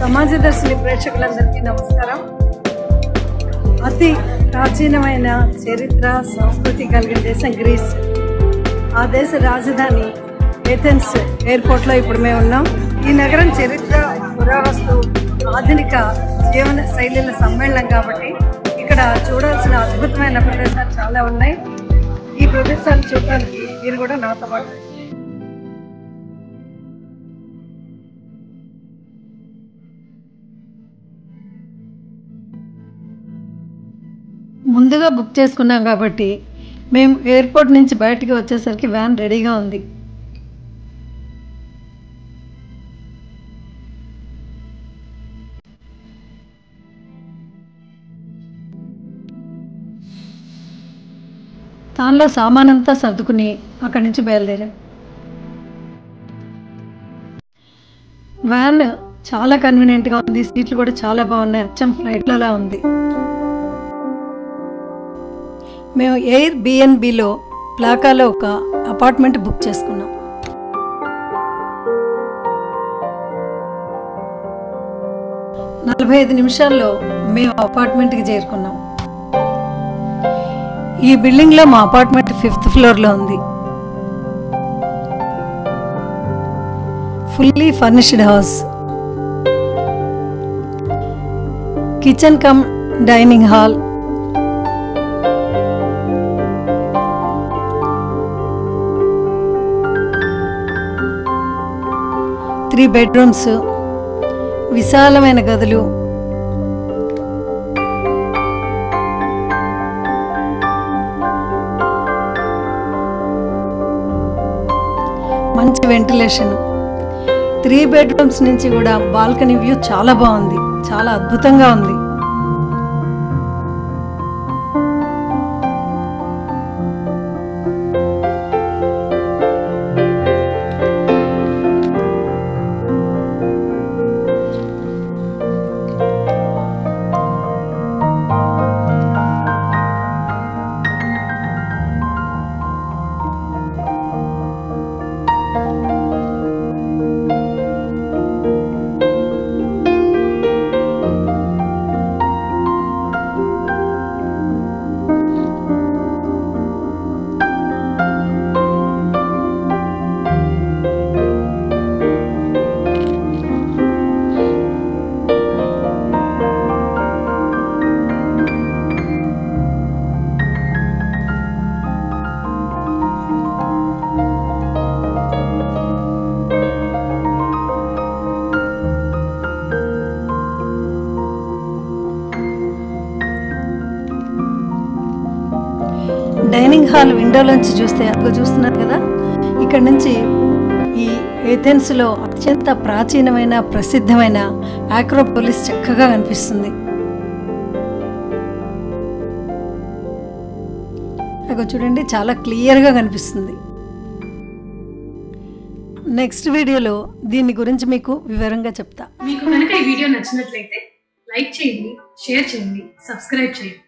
సమాజదర్శిని ప్రేక్షకులందరికీ నమస్కారం. అతి ప్రాచీనమైన చరిత్ర సంస్కృతి కలిగిన దేశం గ్రీస్. ఆ దేశ రాజధాని ఏథెన్స్ ఎయిర్పోర్ట్లో ఇప్పుడు మేము ఉన్నాం. ఈ నగరం చరిత్ర, పురావస్తు, ఆధునిక జీవన శైలిల సమ్మేళనం కాబట్టి ఇక్కడ చూడాల్సిన అద్భుతమైన ప్రదేశాలు చాలా ఉన్నాయి. ఈ ప్రదేశాలు చూడడానికి మీరు కూడా నాతో పాటు ముందుగా బుక్ చేసుకున్నాం కాబట్టి మేము ఎయిర్పోర్ట్ నుంచి బయటికి వచ్చేసరికి వ్యాన్ రెడీగా ఉంది. దానిలో సామానంతా సర్దుకుని అక్కడి నుంచి బయలుదేరాం. వ్యాన్ చాలా కన్వీనియంట్గా ఉంది, సీట్లు కూడా చాలా బాగున్నాయి, అచ్చం ఫ్లైట్లలా ఉంది. మేము ఎయిర్ బిఎన్బిలో ప్లాకాలో ఒక అపార్ట్మెంట్ బుక్ చేసుకున్నాం. నలభై 45 నిమిషాల్లో మేము అపార్ట్మెంట్కి చేరుకున్నాం. ఈ బిల్డింగ్లో మా అపార్ట్మెంట్ 5th ఫ్లోర్లో ఉంది. Fully furnished house, kitchen cum dining hall, three bedrooms, విశాలమైన గదులు, మంచి వెంటిలేషన్. 3 బెడ్రూమ్స్ నుంచి కూడా బాల్కనీ వ్యూ చాలా బాగుంది, చాలా అద్భుతంగా ఉంది. డైనింగ్ హాల్ విండోలోంచి చూస్తే అక్కడ చూస్తున్నారు కదా, ఇక్కడ నుంచి ఈ ఏథెన్స్లో అత్యంత ప్రాచీనమైన ప్రసిద్ధమైన ఆక్రోపోలిస్ చక్కగా కనిపిస్తుంది. అక్కడ చూడండి, చాలా క్లియర్గా కనిపిస్తుంది. నెక్స్ట్ వీడియోలో దీని గురించి మీకు వివరంగా చెప్తా. మీకు కనుక ఈ వీడియో నచ్చినట్లయితే లైక్ చేయండి, షేర్ చేయండి, సబ్స్క్రైబ్ చేయండి.